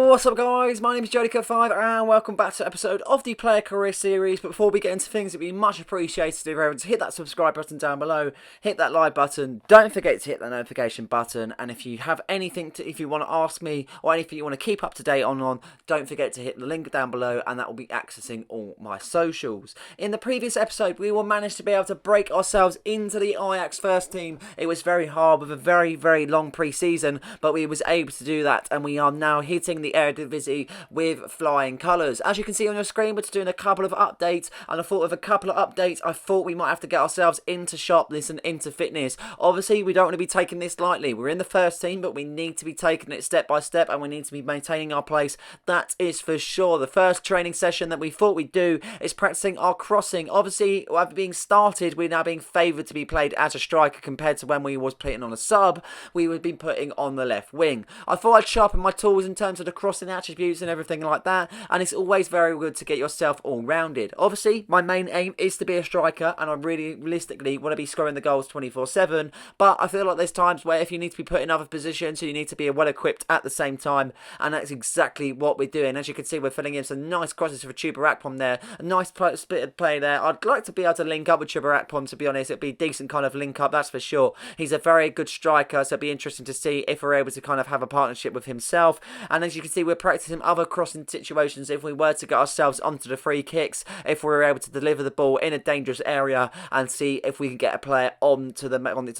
What's up guys, my name is Jody5 and welcome back to an episode of the Player Career Series. But before we get into things, it would be much appreciated if you're able to hit that subscribe button down below, hit that like button, don't forget to hit that notification button, and if you have anything if you want to ask me or anything you want to keep up to date on, don't forget to hit the link down below and that will be accessing all my socials. In the previous episode we will manage to be able to break ourselves into the Ajax first team. It was very hard with a very long pre-season, but we was able to do that and we are now hitting the Eredivisie with flying colours. As you can see on your screen, we're just doing a couple of updates, and I thought with a couple of updates, I thought we might have to get ourselves into sharpness and into fitness. Obviously, we don't want to be taking this lightly. We're in the first team, but we need to be taking it step by step, and we need to be maintaining our place. That is for sure. The first training session that we thought we'd do is practicing our crossing. Obviously, after being started, we're now being favoured to be played as a striker compared to when we was playing on a sub. We would be putting on the left wing. I thought I'd sharpen my tools in terms of the crossing attributes and everything like that, and it's always very good to get yourself all rounded. Obviously my main aim is to be a striker, and I really realistically want to be scoring the goals 24/7, but I feel like there's times where if you need to be put in other positions, you need to be well equipped at the same time, and that's exactly what we're doing. As you can see, we're filling in some nice crosses for Chubarakpom there, a nice split of play there. I'd like to be able to link up with Chubarakpom, to be honest. It'd be a decent kind of link up, that's for sure. He's a very good striker, so it'd be interesting to see if we're able to kind of have a partnership with himself. And as you can see, we're practicing other crossing situations if we were to get ourselves onto the free kicks, if we were able to deliver the ball in a dangerous area and see if we can get a player onto the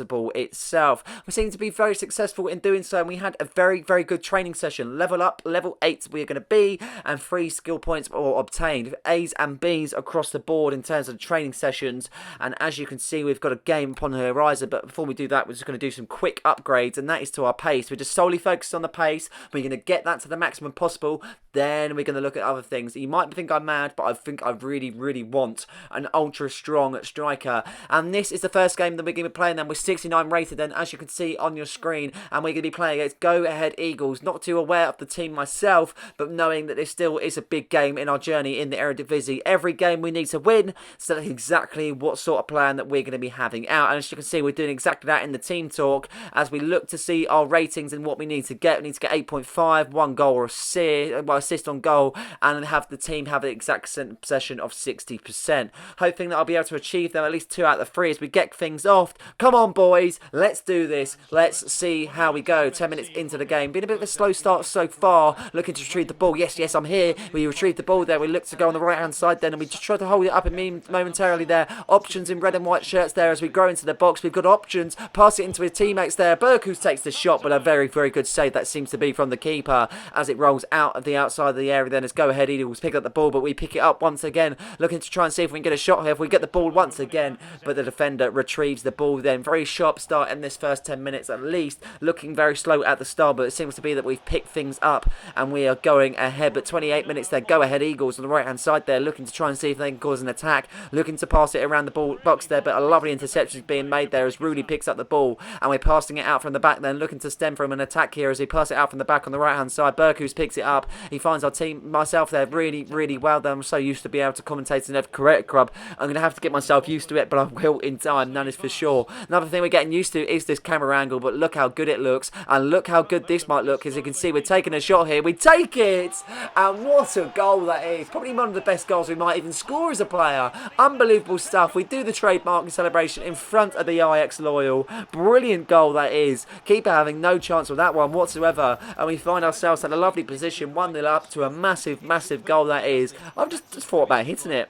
ball itself. We seem to be very successful in doing so, and we had a very good training session. Level up, level 8 we're going to be, and 3 skill points were obtained. A's and B's across the board in terms of training sessions, and as you can see, we've got a game upon the horizon. But before we do that, we're just going to do some quick upgrades, and that is to our pace. We're just solely focused on the pace. We're going to get that to the maximum possible, then we're going to look at other things. You might think I'm mad, but I think I really want an ultra strong striker, and this is the first game that we're going to be playing then. We're 69 rated then, as you can see on your screen, and we're going to be playing against Go Ahead Eagles. Not too aware of the team myself, but knowing that this still is a big game in our journey in the Eredivisie. Every game we need to win, so that's exactly what sort of plan that we're going to be having out, and as you can see, we're doing exactly that in the team talk as we look to see our ratings and what we need to get. We need to get 8.5, 1 goal or assist on goal, and have the team have an exact possession of 60%. Hoping that I'll be able to achieve them at least 2 out of 3 as we get things off. Come on boys, let's do this. Let's see how we go. 10 minutes into the game. Been a bit of a slow start so far. Looking to retrieve the ball. Yes, I'm here. We retrieve the ball there. We look to go on the right hand side then, and we just try to hold it up momentarily there. Options in red and white shirts there as we grow into the box. We've got options. Pass it into his teammates there. Berkus takes the shot, but a very good save that seems to be from the keeper as it rolls out of the outside of the area. Then as Go Ahead Eagles pick up the ball, but we pick it up once again, looking to try and see if we can get a shot here. If we get the ball once again, but the defender retrieves the ball then. Very sharp start in this first 10 minutes at least. Looking very slow at the start, but it seems to be that we've picked things up and we are going ahead. But 28 minutes there. Go Ahead Eagles on the right hand side there, looking to try and see if they can cause an attack. Looking to pass it around the box there, but a lovely interception is being made there as Rudy picks up the ball, and we're passing it out from the back then, looking to stem from an attack here as he passes it out from the back on the right hand side. Berkus picks it up. He finds our team, myself there, really well there. I'm so used to be able to commentate in a correct club. I'm going to have to get myself used to it, but I will in time, that is for sure. Another thing we're getting used to is this camera angle, but look how good it looks, and look how good this might look. As you can see, we're taking a shot here. We take it, and what a goal that is. Probably one of the best goals we might even score as a player. Unbelievable stuff. We do the trademark celebration in front of the Ajax loyal. Brilliant goal that is. Keeper having no chance with that one whatsoever, and we find ourselves at a lovely position, 1-0 up to a massive goal that is. I've just thought about hitting it.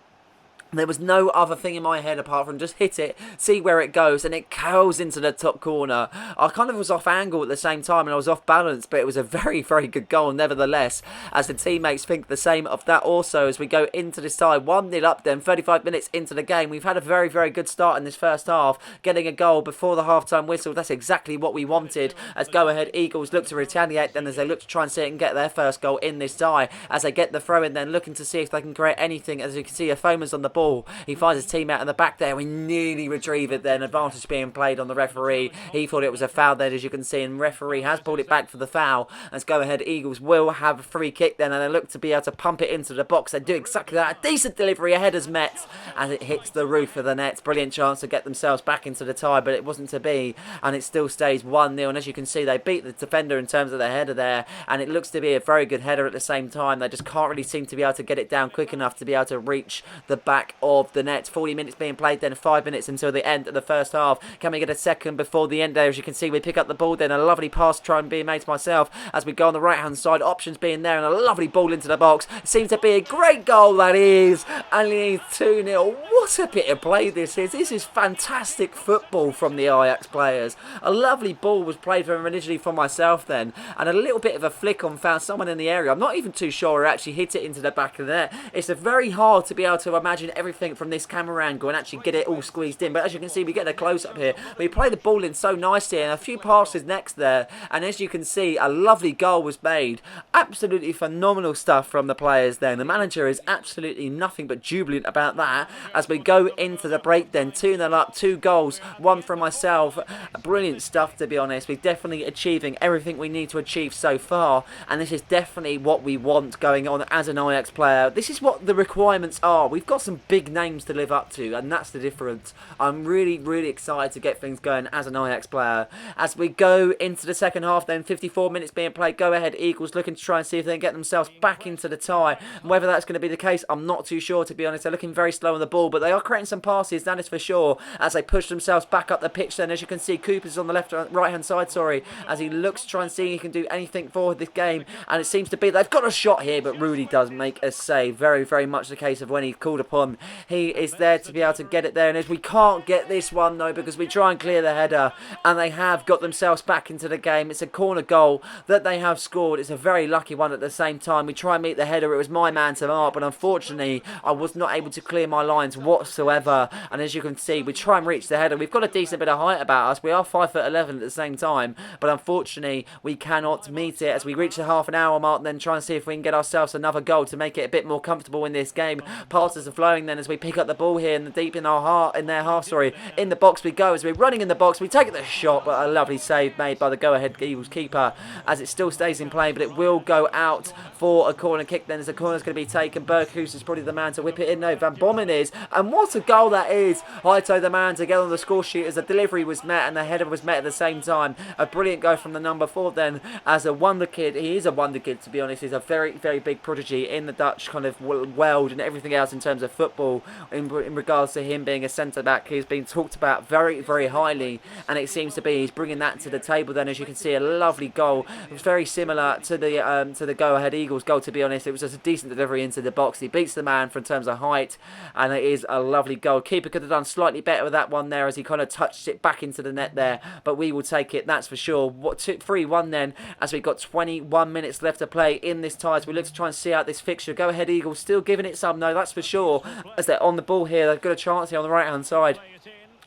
There was no other thing in my head apart from just hit it, see where it goes, and it curls into the top corner. I kind of was off angle at the same time and I was off balance, but it was a very good goal nevertheless, as the teammates think the same of that also as we go into this tie. 1-0 up then, 35 minutes into the game. We've had a very good start in this first half, getting a goal before the half-time whistle. That's exactly what we wanted, as Go Ahead Eagles look to retaliate then as they look to try and see it and get their first goal in this tie, as they get the throw in then, looking to see if they can create anything. As you can see, a Foman's on the ball. He finds his teammate in the back there. We nearly retrieve it then. Advantage being played on the referee. He thought it was a foul then, as you can see, and referee has pulled it back for the foul. Let's go ahead. Eagles will have a free kick then, and they look to be able to pump it into the box. They do exactly that. A decent delivery ahead as Mets as it hits the roof of the net. Brilliant chance to get themselves back into the tie, but it wasn't to be, and it still stays 1-0. And as you can see, they beat the defender in terms of the header there, and it looks to be a very good header at the same time. They just can't really seem to be able to get it down quick enough to be able to reach the back of the net. 40 minutes being played then, 5 minutes until the end of the first half. Can we get a second before the end there? As you can see, we pick up the ball then, a lovely pass trying being made to myself as we go on the right hand side, options being there, and a lovely ball into the box. It seems to be a great goal, that is, and it is 2-0. What a bit of play this is. This is fantastic football from the Ajax players. A lovely ball was played from originally for myself then, and a little bit of a flick on found someone in the area. I'm not even too sure who actually hit it into the back of the net. It's very hard to be able to imagine everything from this camera angle and actually get it all squeezed in, but as you can see, we get a close up here. We play the ball in so nicely, and a few passes next there, and as you can see, a lovely goal was made. Absolutely phenomenal stuff from the players then. The manager is absolutely nothing but jubilant about that as we go into the break then. 2-0 up, 2 goals, 1 from myself. Brilliant stuff, to be honest. We're definitely achieving everything we need to achieve so far, and this is definitely what we want going on as an Ajax player. This is what the requirements are. We've got some big names to live up to, and that's the difference. I'm really excited to get things going as an Ajax player. As we go into the second half then, 54 minutes being played. Go ahead Eagles, looking to try and see if they can get themselves back into the tie. Whether that's going to be the case, I'm not too sure, to be honest. They're looking very slow on the ball, but they are creating some passes, that is for sure, as they push themselves back up the pitch then. As you can see, Cooper's on the right hand side, as he looks to try and see if he can do anything for this game, and it seems to be they've got a shot here, but Rudy does make a save. Very much the case of when he's called upon, he is there to be able to get it there. And as we can't get this one though, because we try and clear the header, and they have got themselves back into the game. It's a corner goal that they have scored. It's a very lucky one at the same time. We try and meet the header. It was my man to mark, but unfortunately I was not able to clear my lines whatsoever. And as you can see, we try and reach the header. We've got a decent bit of height about us. We are 5'11" at the same time, but unfortunately we cannot meet it as we reach the half an hour mark, and then try and see if we can get ourselves another goal to make it a bit more comfortable in this game. Passes are flowing then as we pick up the ball here in the deep in their half. In the box we go as we're running in the box. We take the shot, but a lovely save made by the go-ahead Eagles keeper as it still stays in play, but it will go out for a corner kick then, as the corner's going to be taken. Berghus is probably the man to whip it in. No, Van Bommel is, and what a goal that is. Haito the man to get on the score sheet as the delivery was met and the header was met at the same time. A brilliant go from the number 4 then, as a wonder kid. He is a wonder kid, to be honest. He's a very big prodigy in the Dutch kind of world and everything else in terms of football. In regards to him being a centre back, he's been talked about very highly, and it seems to be he's bringing that to the table then. As you can see, a lovely goal. It was very similar to the go-ahead Eagles goal, to be honest. It was just a decent delivery into the box. He beats the man in terms of height, and it is a lovely goal. Keeper could have done slightly better with that one there as he kind of touched it back into the net there, but we will take it, that's for sure. 3-1 then, as we've got 21 minutes left to play in this tie, as we look to try and see out this fixture. Go ahead Eagles, still giving it some though, that's for sure, as they're on the ball here. They've got a chance here on the right hand side,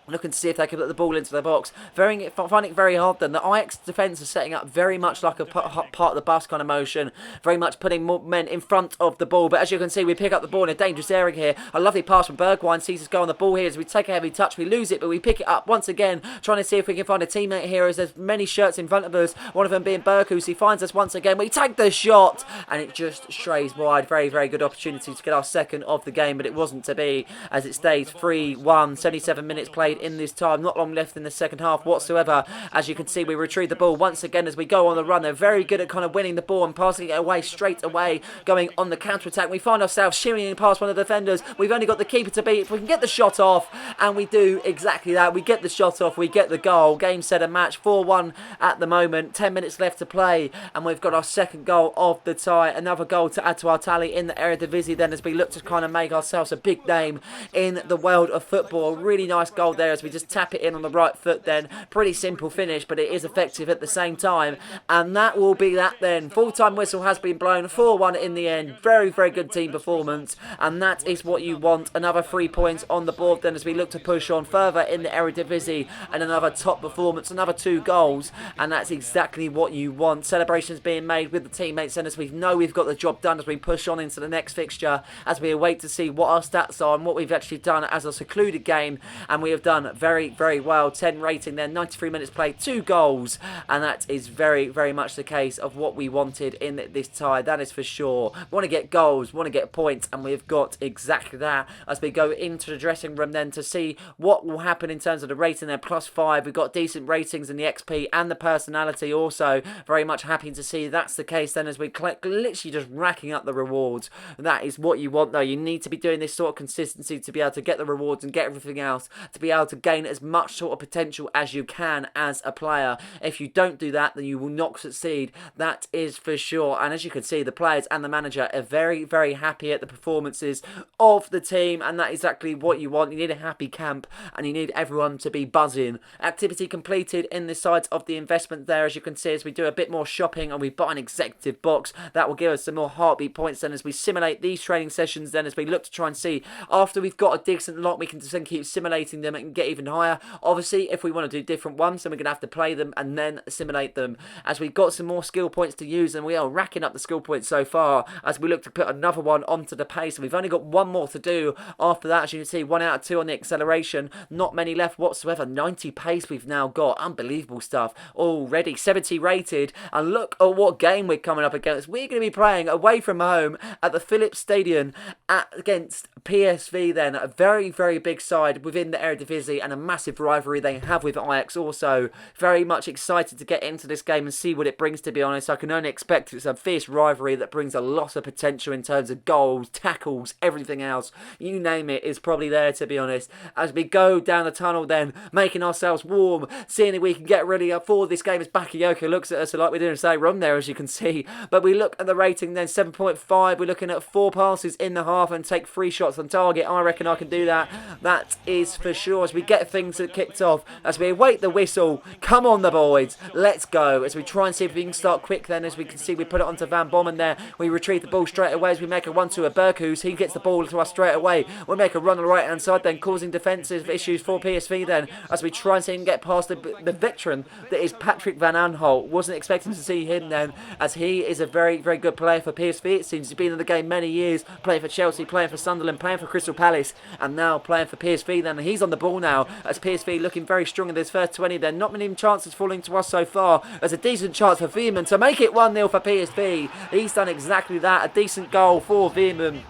looking to see if they can put the ball into the box. Finding it very hard then. The Ajax defence is setting up very much like a part of the bus kind of motion, very much putting more men in front of the ball. But as you can see, we pick up the ball in a dangerous area here. A lovely pass from Bergwijn, sees us go on the ball here as we take a heavy touch. We lose it, but we pick it up once again, trying to see if we can find a teammate here as there's many shirts in front of us, one of them being Berghus. He finds us once again. We take the shot, and it just strays wide. Very good opportunity to get our second of the game, but it wasn't to be, as it stays 3-1. 77 minutes played in this time. Not long left in the second half whatsoever. As you can see, we retrieve the ball once again as we go on the run. They're very good at kind of winning the ball and passing it away straight away, going on the counter-attack. We find ourselves shimmying past one of the defenders. We've only got the keeper to beat. If we can get the shot off, and we do exactly that. We get the shot off, we get the goal. Game, set and match. 4-1 at the moment. 10 minutes left to play, and we've got our second goal of the tie. Another goal to add to our tally in the Eredivisie then, as we look to kind of make ourselves a big name in the world of football. Really nice goal there there as we just tap it in on the right foot then. Pretty simple finish, but it is effective at the same time. And that will be that then. Full-time whistle has been blown. 4-1 in the end. Very, very good team performance. And that is what you want. Another 3 points on the board then as we look to push on further in the Eredivisie. And another top performance, another 2 goals. And that's exactly what you want. Celebrations being made with the teammates and as we know we've got the job done as we push on into the next fixture, as we await to see what our stats are and what we've actually done as a secluded game. And we have done very, very well. 10 rating there, 93 minutes played, 2 goals. And that is very, very much the case of what we wanted in this tie. That is for sure. We want to get goals, we want to get points, and we've got exactly that as we go into the dressing room then to see what will happen in terms of the rating there. +5. We've got decent ratings in the XP and the personality also. Very much happy to see that's the case then as we literally just racking up the rewards. That is what you want though. You need to be doing this sort of consistency to be able to get the rewards and get everything else, to be able to gain as much sort of potential as you can as a player. If you don't do that, then you will not succeed. That is for sure. And as you can see, the players and the manager are very, very happy at the performances of the team, and that is exactly what you want. You need a happy camp and you need everyone to be buzzing. Activity completed in the sides of the investment there, as you can see, as we do a bit more shopping and we buy an executive box. That will give us some more heartbeat points then as we simulate these training sessions then as we look to try and see after we've got a decent lot we can just then keep simulating them and get even higher. Obviously if we want to do different ones then we're going to have to play them and then simulate them as we've got some more skill points to use, and we are racking up the skill points so far as we look to put another one onto the pace. And we've only got one more to do after that. As you can see, 1 out of 2 on the acceleration, not many left whatsoever. 90 pace we've now got. Unbelievable stuff already. 70 rated, and look at what game we're coming up against. We're going to be playing away from home at the Philips Stadium against PSV then. A very, very big side within the Eredivisie and a massive rivalry they have with Ajax also. Very much excited to get into this game and see what it brings, to be honest. I can only expect it's a fierce rivalry that brings a lot of potential in terms of goals, tackles, everything else. You name it is probably there, to be honest. As we go down the tunnel then, making ourselves warm, seeing if we can get ready for this game as Bakayoko looks at us like we're doing a same run there, as you can see. But we look at the rating then, 7.5. We're looking at 4 passes in the half and take 3 shots on target. I reckon I can do that. That is for sure. As we get things kicked off, as we await the whistle. Come on the boys, let's go. As we try and see if we can start quick then, as we can see we put it onto Van Bommel there. We retrieve the ball straight away as we make a run to a Berghus. He gets the ball to us straight away. We make a run on the right hand side then, causing defensive issues for PSV then, as we try and see him get past the veteran that is Patrick Van Aanholt. Wasn't expecting to see him then, as he is a very, very good player for PSV. It seems he's been in the game many years, playing for Chelsea, playing for Sunderland, playing for Crystal Palace, and now playing for PSV then. He's on the ball now, as PSV looking very strong in this first 20 then. Not many chances falling to us so far. There's a decent chance for Veerman to make it 1-0 for PSV. He's done exactly that. A decent goal for Veerman.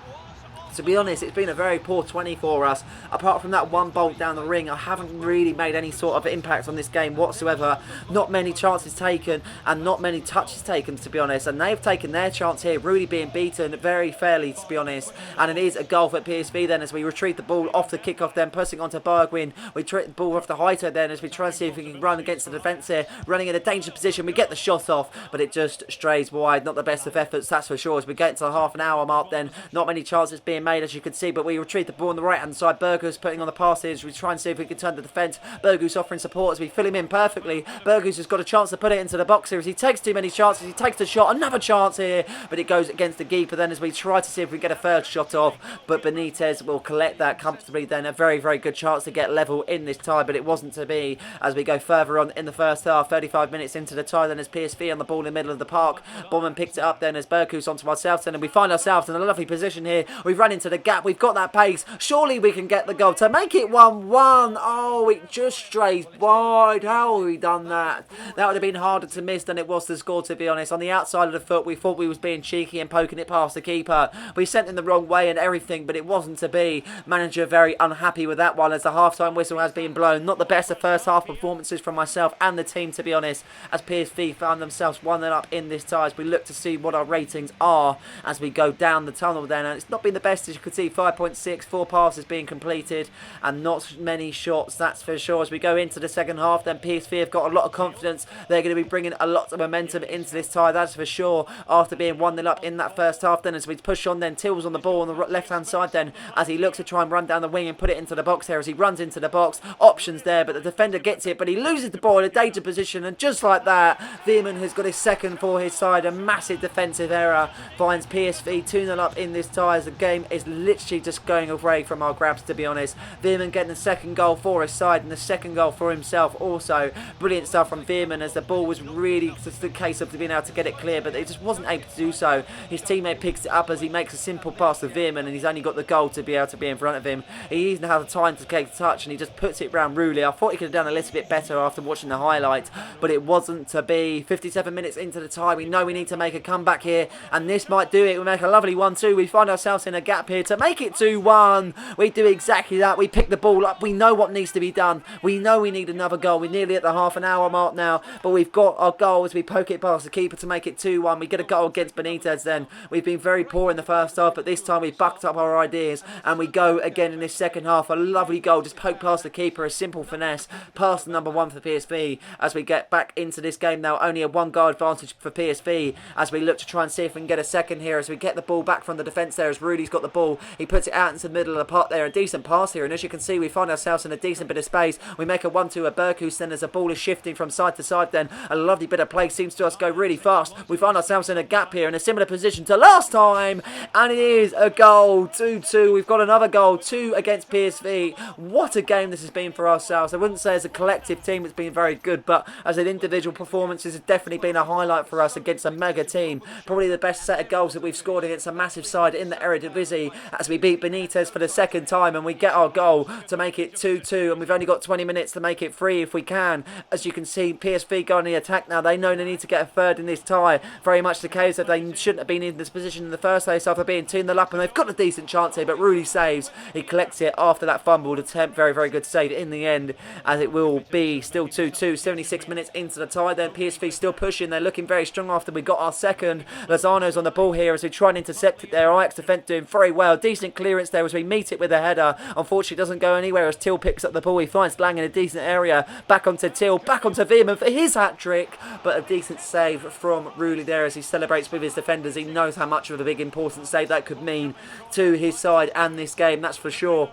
To be honest, it's been a very poor 20 for us. Apart from that one bolt down the ring, I haven't really made any sort of impact on this game whatsoever. Not many chances taken and not many touches taken, to be honest. And they've taken their chance here, really being beaten very fairly, to be honest. And it is a goal for PSV then, as we retrieve the ball off the kickoff then, pressing onto Bergwijn. We treat the ball off the Heiter then, as we try and see if we can run against the defence here. Running in a dangerous position, we get the shot off, but it just strays wide. Not the best of efforts, that's for sure. As we get to the half an hour mark then, not many chances being made, as you can see, but we retrieve the ball on the right hand side. Berghus putting on the passes. We try and see if we can turn the defence. Berghus offering support as we fill him in perfectly. Berghus has got a chance to put it into the box here, as he takes too many chances. He takes the shot, another chance here, but it goes against the keeper then, as we try to see if we get a third shot off, but Benitez will collect that comfortably then. A very, very good chance to get level in this tie, but it wasn't to be, as we go further on in the first half. 35 minutes into the tie then, as PSV on the ball in the middle of the park. Bowman picks it up then, as Berghus onto ourselves then, and we find ourselves in a lovely position here. We've run into the gap. We've got that pace. Surely we can get the goal to make it 1-1. Oh, it just strays wide. How have we done that? That would have been harder to miss than it was to score, to be honest. On the outside of the foot, we thought we was being cheeky and poking it past the keeper. We sent him the wrong way and everything, but it wasn't to be. Manager very unhappy with that one, as the half-time whistle has been blown. Not the best of first half performances from myself and the team, to be honest, as PSV found themselves 1-0 up in this tie, as we look to see what our ratings are as we go down the tunnel then. And it's not been the best best, as you can see, 5.6, 4 passes being completed, and not many shots, that's for sure. As we go into the second half, then PSV have got a lot of confidence. They're going to be bringing a lot of momentum into this tie, that's for sure, after being 1-0 up in that first half. Then as we push on, then Till's on the ball on the left-hand side then, as he looks to try and run down the wing and put it into the box here. As he runs into the box, options there, but the defender gets it, but he loses the ball in a danger position, and just like that, Veerman has got his second for his side. A massive defensive error finds PSV 2-0 up in this tie, as the game is literally just going away from our grabs, to be honest. Veerman getting the second goal for his side and the second goal for himself also. Brilliant stuff from Veerman, as the ball was really just a case of being able to get it clear, but he just wasn't able to do so. His teammate picks it up as he makes a simple pass to Veerman, and he's only got the goal to be able to be in front of him. He even had the time to take the touch, and he just puts it round Rulli. I thought he could have done a little bit better after watching the highlights, but it wasn't to be. 57 minutes into the tie, we know we need to make a comeback here, and this might do it. We make a lovely 1-2. We find ourselves in a gap here to make it 2-1. We do exactly that. We pick the ball up. We know what needs to be done. We know we need another goal. We're nearly at the half an hour mark now, but we've got our goal as we poke it past the keeper to make it 2-1. We get a goal against Benitez then. We've been very poor in the first half, but this time we've bucked up our ideas, and we go again in this second half. A lovely goal, just poke past the keeper, a simple finesse, past the number 1 for PSV, as we get back into this game now. Only a 1-goal advantage for PSV, as we look to try and see if we can get a second here, as we get the ball back from the defence there, as Rudi's got the ball. He puts it out into the middle of the park there. A decent pass here, and as you can see, we find ourselves in a decent bit of space. We make a 1-2 at Berkus, then as the ball is shifting from side to side, then a lovely bit of play seems to us go really fast. We find ourselves in a gap here, in a similar position to last time, and it is a goal. 2-2. We've got another goal, 2 against PSV. What a game this has been for ourselves. I wouldn't say as a collective team it's been very good, but as an individual performance, this has definitely been a highlight for us against a mega team. Probably the best set of goals that we've scored against a massive side in the Eredivisie, as we beat Benitez for the second time, and we get our goal to make it 2-2, and we've only got 20 minutes to make it 3 if we can. As you can see, PSV go on the attack now. They know they need to get a third in this tie. Very much the case that they shouldn't have been in this position in the first place after being 2-0 up, and they've got a decent chance here, but Rudy saves. He collects it after that fumbled attempt. Very, very good save in the end, as it will be still 2-2. 76 minutes into the tie then. PSV still pushing. They're looking very strong after we got our second. Lozano's on the ball here as we try and intercept it there. Ajax defence doing very well. Decent clearance there as we meet it with a header. Unfortunately, it doesn't go anywhere as Till picks up the ball. He finds Lang in a decent area. Back onto Till. Back onto Veerman for his hat-trick. But a decent save from Rulli there as he celebrates with his defenders. He knows how much of a big important save that could mean to his side and this game, that's for sure.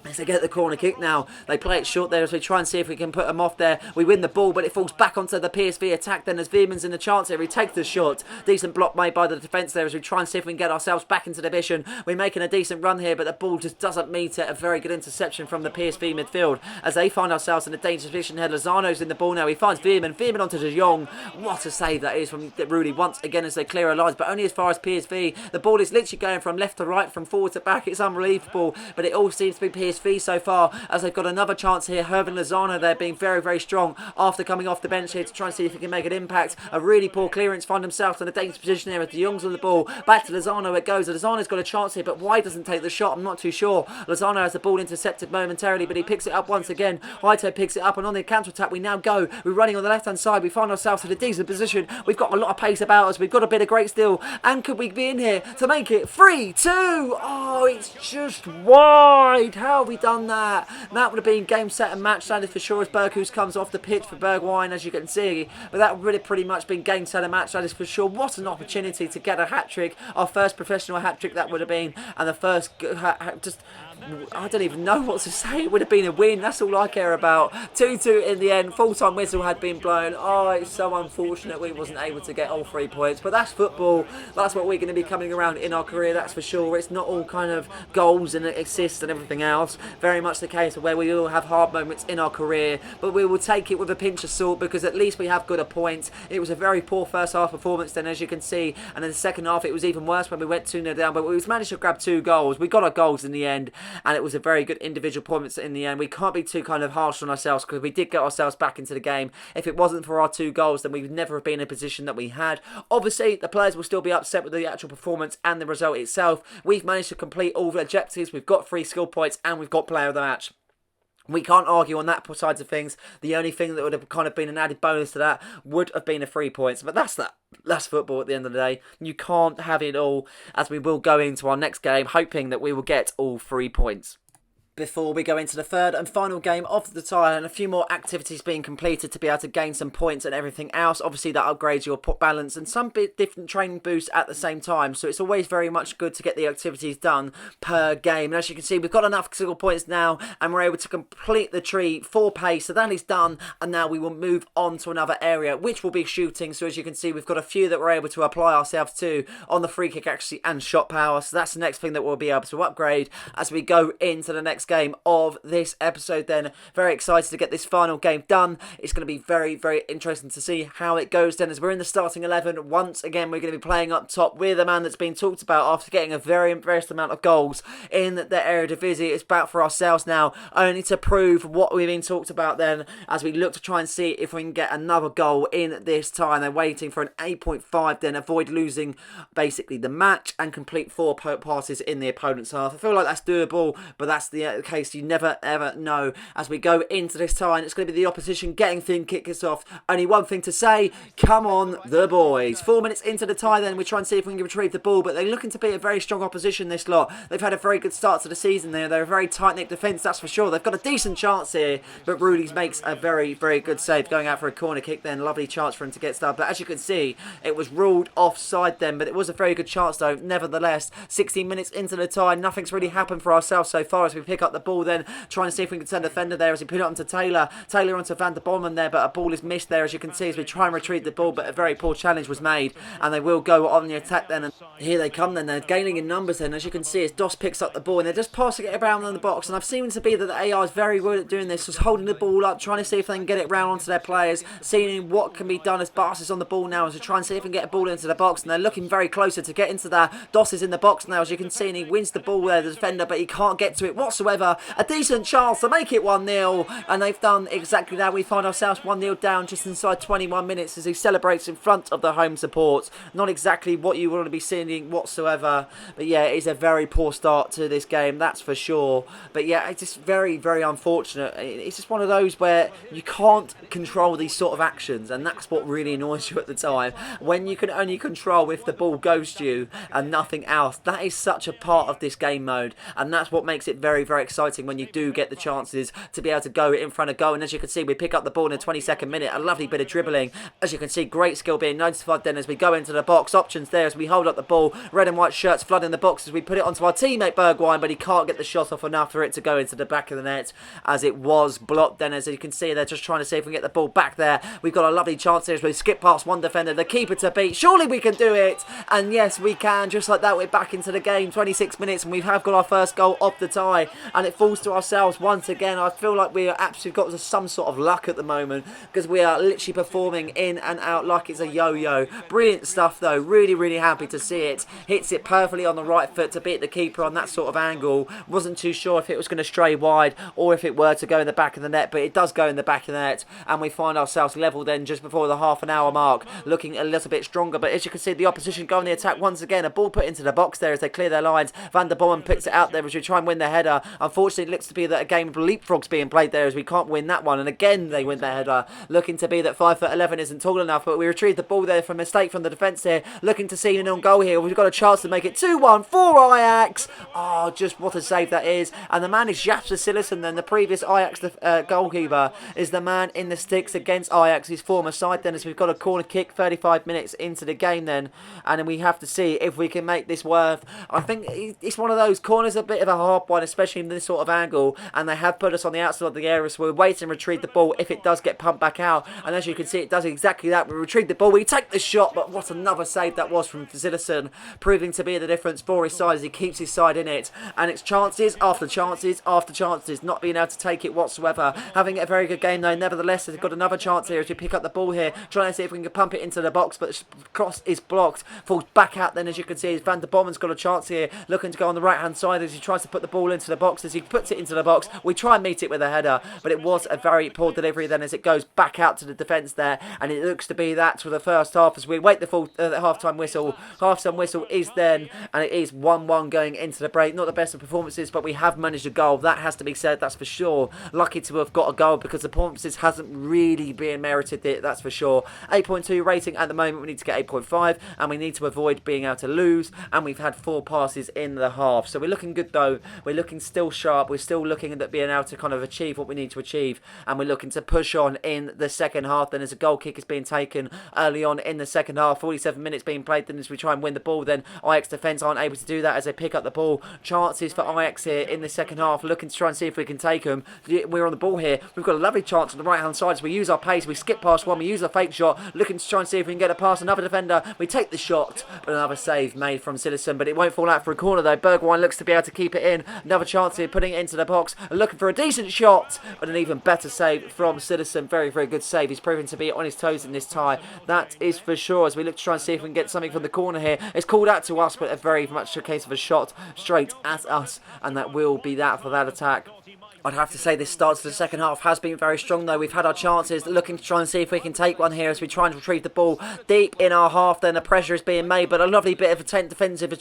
As they get the corner kick now, they play it short there as we try and see if we can put them off there. We win the ball, but it falls back onto the PSV attack then as Veerman's in the chance here. He takes the shot. Decent block made by the defence there as we try and see if we can get ourselves back into the position. We're making a decent run here, but the ball just doesn't meet it. A very good interception from the PSV midfield as they find ourselves in a dangerous position here. Lozano's in the ball now. He finds Veerman. Veerman onto De Jong. What a save that is from Rudy once again as they clear our lines, but only as far as PSV. The ball is literally going from left to right, from forward to back. It's unbelievable, but it all seems to be PSV so far as they've got another chance here. Hervin Lozano there being very, very strong after coming off the bench here to try and see if he can make an impact. A really poor clearance, find themselves in a dangerous position here as De Jong's on the ball. Back to Lozano it goes. Lozano's got a chance here, but why doesn't take the shot? I'm not too sure. Lozano has the ball intercepted momentarily, but he picks it up once again. Haito picks it up, and on the counter-attack we now go. We're running on the left-hand side. We find ourselves in a decent position. We've got a lot of pace about us. We've got a bit of great steel. And could we be in here to make it 3-2? Oh, it's just wide. How have we done that? That would have been game, set and match. That is for sure as Berkus comes off the pitch for Bergwijn, as you can see. But that would have pretty much been game, set and match. That is for sure. What an opportunity to get a hat-trick. Our first professional hat-trick that would have been. And the first just... I don't even know what to say. It would have been a win. That's all I care about. 2-2 in the end. Full-time whistle had been blown. Oh, it's so unfortunate we wasn't able to get all 3 points. But that's football. That's what we're going to be coming around in our career. That's for sure. It's not all kind of goals and assists and everything else. Very much the case of where we all have hard moments in our career. But we will take it with a pinch of salt because at least we have got a point. It was a very poor first half performance then, as you can see. And in the second half, it was even worse when we went 2-0 down. But we managed to grab 2 goals. We got our goals in the end. And it was a very good individual performance in the end. We can't be too kind of harsh on ourselves because we did get ourselves back into the game. If it wasn't for our 2 goals, then we would never have been in a position that we had. Obviously, the players will still be upset with the actual performance and the result itself. We've managed to complete all the objectives. We've got 3 skill points and we've got player of the match. We can't argue on that side of things. The only thing that would have kind of been an added bonus to that would have been a 3 points. But that's that. That's football at the end of the day. You can't have it all, as we will go into our next game, hoping that we will get all 3 points. Before we go into the third and final game of the tie, and a few more activities being completed to be able to gain some points and everything else. Obviously that upgrades your balance and some bit different training boosts at the same time, so it's always very much good to get the activities done per game. And as you can see, we've got enough single points now, and we're able to complete the tree for pace, so that is done. And now we will move on to another area, which will be shooting. So as you can see, we've got a few that we're able to apply ourselves to on the free kick accuracy and shot power, so that's the next thing that we'll be able to upgrade as we go into the next game of this episode. Then very excited to get this final game done. It's going to be very, very interesting to see how it goes then, as we're in the starting 11. Once again, we're going to be playing up top with a man that's been talked about after getting a very impressive amount of goals in the Eredivisie. It's back for ourselves now, only to prove what we've been talked about then, as we look to try and see if we can get another goal in this time. They're waiting for an 8.5 then, avoid losing basically the match and complete 4 passes in the opponent's half. I feel like that's doable, but that's the case. You never ever know. As we go into this time, it's going to be the opposition getting things kick us off. Only one thing to say: come on, the boys. 4 minutes into the tie then, we try and see if we can retrieve the ball, but they're looking to be a very strong opposition, this lot. They've had a very good start to the season there. They're a very tight-knit defence, that's for sure. They've got a decent chance here, but Rudy's makes a very, very good save, going out for a corner kick then. Lovely chance for him to get started, but as you can see, it was ruled offside then, but it was a very good chance though, nevertheless. 16 minutes into the tie, nothing's really happened for ourselves so far, as we pick up the ball then, trying to see if we can send a defender there as we put it onto Taylor. Taylor onto Van der Bommen there, but a ball is missed there, as you can see, as we try and retrieve the ball, but a very poor challenge was made, and they will go on the attack then, and here they come then. They're gaining in numbers then, as you can see, as Doss picks up the ball, and they're just passing it around in the box, and I've seen to be that the AI is very good at doing this, just holding the ball up, trying to see if they can get it round onto their players, seeing what can be done as Bas is on the ball now, as we try and see if we can get a ball into the box, and they're looking very closer to get into that. Doss is in the box now, as you can see, and he wins the ball there, the defender, but he can't get to it whatsoever. A decent chance to make it 1-0, and they've done exactly that. We find ourselves 1-0 down just inside 21 minutes as he celebrates in front of the home support. Not exactly what you want to be seeing whatsoever, but yeah, it is a very poor start to this game, that's for sure. But yeah, it's just very, very unfortunate. It's just one of those where you can't control these sort of actions, and that's what really annoys you at the time, when you can only control if the ball goes to you and nothing else. That is such a part of this game mode, and that's what makes it very, very exciting when you do get the chances to be able to go in front of goal. And as you can see, we pick up the ball in the 22nd minute, a lovely bit of dribbling. As you can see, great skill being notified then as we go into the box. Options there as we hold up the ball. Red and white shirts flooding the box as we put it onto our teammate Bergwijn, but he can't get the shot off enough for it to go into the back of the net, as it was blocked then. As you can see, they're just trying to see if we can get the ball back there. We've got a lovely chance here as we skip past one defender, the keeper to beat. Surely we can do it, and yes we can. Just like that, we're back into the game. 26 minutes and we have got our first goal of the tie, and it falls to ourselves once again. I feel like we are absolutely got some sort of luck at the moment, because we are literally performing in and out like it's a yo-yo. Brilliant stuff though, really, really happy to see it. Hits it perfectly on the right foot to beat the keeper on that sort of angle. Wasn't too sure if it was going to stray wide or if it were to go in the back of the net, but it does go in the back of the net, and we find ourselves level then just before the half an hour mark, looking a little bit stronger. But as you can see, the opposition go on the attack once again. A ball put into the box there as they clear their lines. Van der Bommen picks it out there as we try and win the header. Unfortunately, it looks to be that a game of leapfrogs being played there, as we can't win that one, and again they win their header. Looking to be that 5'11" isn't tall enough, but we retrieve the ball there from a mistake from the defence here. Looking to see an on goal here. We've got a chance to make it 2-1 for Ajax. Oh, just what a save that is. And the man is Jasper Sillerson then. The previous Ajax goalkeeper is the man in the sticks against Ajax, his former side then, as we've got a corner kick 35 minutes into the game then, and then we have to see if we can make this worth. I think it's one of those corners, a bit of a hard one, especially in this sort of angle, and they have put us on the outside of the area, so we're waiting to retrieve the ball if it does get pumped back out, and as you can see, it does exactly that. We retrieve the ball, we take the shot, but what another save that was from Zillison, proving to be the difference for his side as he keeps his side in it, and it's chances after chances after chances, not being able to take it whatsoever. Having a very good game though, nevertheless. They've got another chance here as we pick up the ball here, trying to see if we can pump it into the box, but the cross is blocked, falls back out then. As you can see, Van der Bommen's got a chance here, looking to go on the right hand side as he tries to put the ball into the box box as he puts it into the box. We try and meet it with a header, but it was a very poor delivery then as it goes back out to the defence there, and it looks to be that for the first half as we wait the full half-time whistle. Half-time whistle is then, and it is 1-1 going into the break. Not the best of performances, but we have managed a goal. That has to be said, that's for sure. Lucky to have got a goal because the performances hasn't really been merited, that's for sure. 8.2 rating at the moment. We need to get 8.5, and we need to avoid being able to lose, and we've had 4 passes in the half. So we're looking good though. We're looking still sharp. We're still looking at being able to kind of achieve what we need to achieve, and we're looking to push on in the second half. Then as a goal kick is being taken early on in the second half, 47 minutes being played, then as we try and win the ball, then Ajax defence aren't able to do that as they pick up the ball. Chances for Ajax here in the second half, looking to try and see if we can take them. We're on the ball here. We've got a lovely chance on the right hand side, so we use our pace, we skip past one, we use a fake shot, looking to try and see if we can get it past another defender. We take the shot, but another save made from Citizen, but it won't fall out for a corner though. Bergwijn looks to be able to keep it in. Another chance here, putting it into the box, looking for a decent shot, but an even better save from Citizen. Very, very good save. He's proven to be on his toes in this tie. That is for sure, as we look to try and see if we can get something from the corner here. It's called out to us, but a very much a case of a shot straight at us, and that will be that for that attack. I'd have to say this start to the second half has been very strong though. We've had our chances, looking to try and see if we can take one here as we try and retrieve the ball deep in our half. Then the pressure is being made, but a lovely bit of a defensive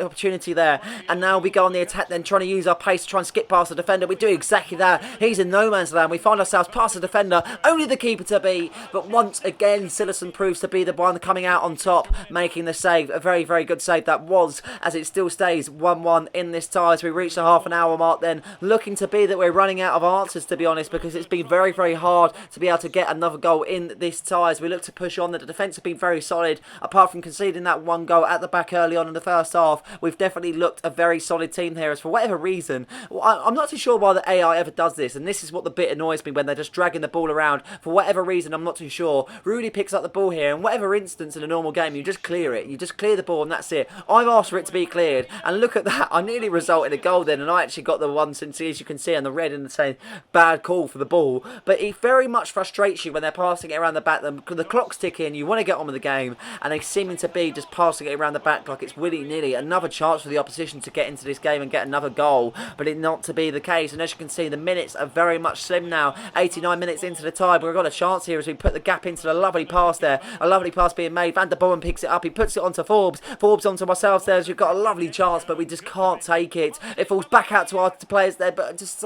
opportunity there. And now we go on the attack then, trying to use our pace to try and skip past the defender. We do exactly that. He's in no man's land. We find ourselves past the defender, only the keeper to beat. But once again, Citizen proves to be the one coming out on top, making the save. A very, very good save that was, as it still stays 1-1 in this tie as we reach the half an hour mark then. Looking to be that we're running out of answers, to be honest, because it's been very, very hard to be able to get another goal in this tie as we look to push on. The defence have been very solid, apart from conceding that one goal at the back early on in the first half. We've definitely looked a very solid team here, as for whatever reason, I'm not too sure why the AI ever does this, and this is what the bit annoys me, when they're just dragging the ball around. For whatever reason, I'm not too sure. Rudy picks up the ball here, and whatever instance in a normal game, you just clear it. You just clear the ball and that's it. I've asked for it to be cleared, and look at that. I nearly resulted in a goal then, and I actually got the one, since as you can see on the red in the same bad call for the ball. But it very much frustrates you when they're passing it around the back. The clock's ticking, you want to get on with the game, and they seem to be just passing it around the back like it's willy-nilly. Another chance for the opposition to get into this game and get another goal, but it not to be the case. And as you can see, the minutes are very much slim now. 89 minutes into the tie, but we've got a chance here as we put the gap into the lovely pass there. A lovely pass being made. Van der Bomen picks it up, he puts it onto Forbes. Forbes onto ourselves there as we've got a lovely chance, but we just can't take it. It falls back out to our players there, but just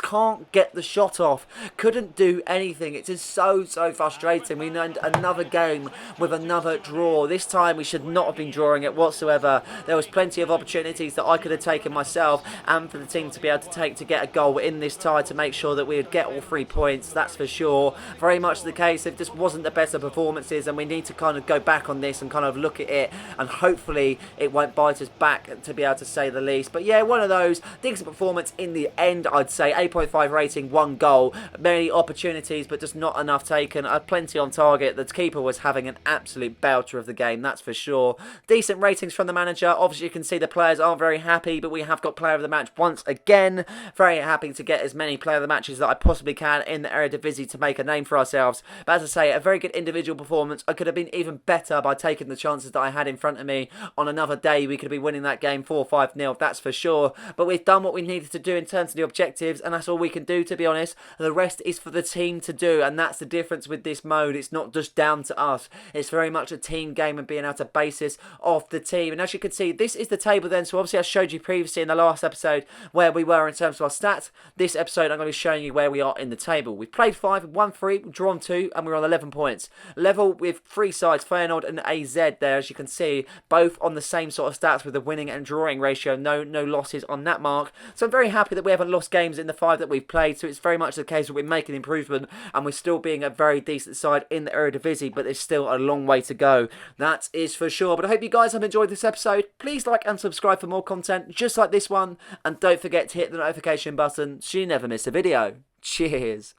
can't get the shot off. Couldn't do anything. It's just so frustrating. We need another game with another draw. This time we should not have been drawing it whatsoever. There was plenty of opportunities that I could have taken myself and for the team to be able to take to get a goal in this tie to make sure that we would get all 3 points. That's for sure. Very much the case. It just wasn't the best of performances, and we need to kind of go back on this and kind of look at it, and hopefully it won't bite us back, to be able to say the least. But yeah, one of those decent performance in the end, I'd say. 8.5 rating, 1 goal, many opportunities, but just not enough taken. Plenty on target. The keeper was having an absolute belter of the game, that's for sure. Decent ratings from the manager. Obviously, you can see the players aren't very happy, but we have got player of the match once again. Very happy to get as many player of the matches that I possibly can in the Eredivisie to make a name for ourselves. But as I say, a very good individual performance. I could have been even better by taking the chances that I had in front of me. On another day, we could have been winning that game 4-5-0, that's for sure. But we've done what we needed to do in terms of the objectives, and that's all we can do, to be honest. The rest is for the team to do, and that's the difference with this mode. It's not just down to us. It's very much a team game and being able to basis of the team. And as you can see, this is the table then. So obviously I showed you previously in the last episode where we were in terms of our stats. This episode I'm going to be showing you where we are in the table. We've played 5, won 3, drawn 2, and we're on 11 points. Level with 3 sides, Feyenoord and AZ there, as you can see, both on the same sort of stats with the winning and drawing ratio. No losses on that mark. So I'm very happy that we haven't lost games in the 5 that we've played. So it's very much the case that we're making improvement, and we're still being a very decent side in the Eredivisie, but there's still a long way to go. That is for sure. But I hope you guys have enjoyed this episode. Please like and subscribe for more content just like this one, and don't forget to hit the notification button so you never miss a video. Cheers.